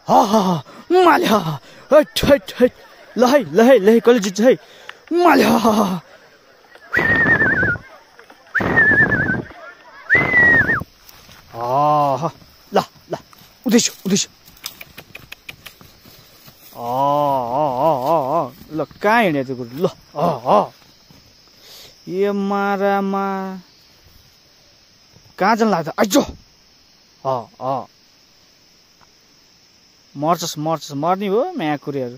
Mallya hot hot hot ल कसले जित्छ है माल्या ल ल उदैछु ल कहाँ हिँड्यो त्यो कुरो ल ए मारामा कहाँ जान लाग्दा आइजो मर्छस् मर्ने हो म्याकुरेहरू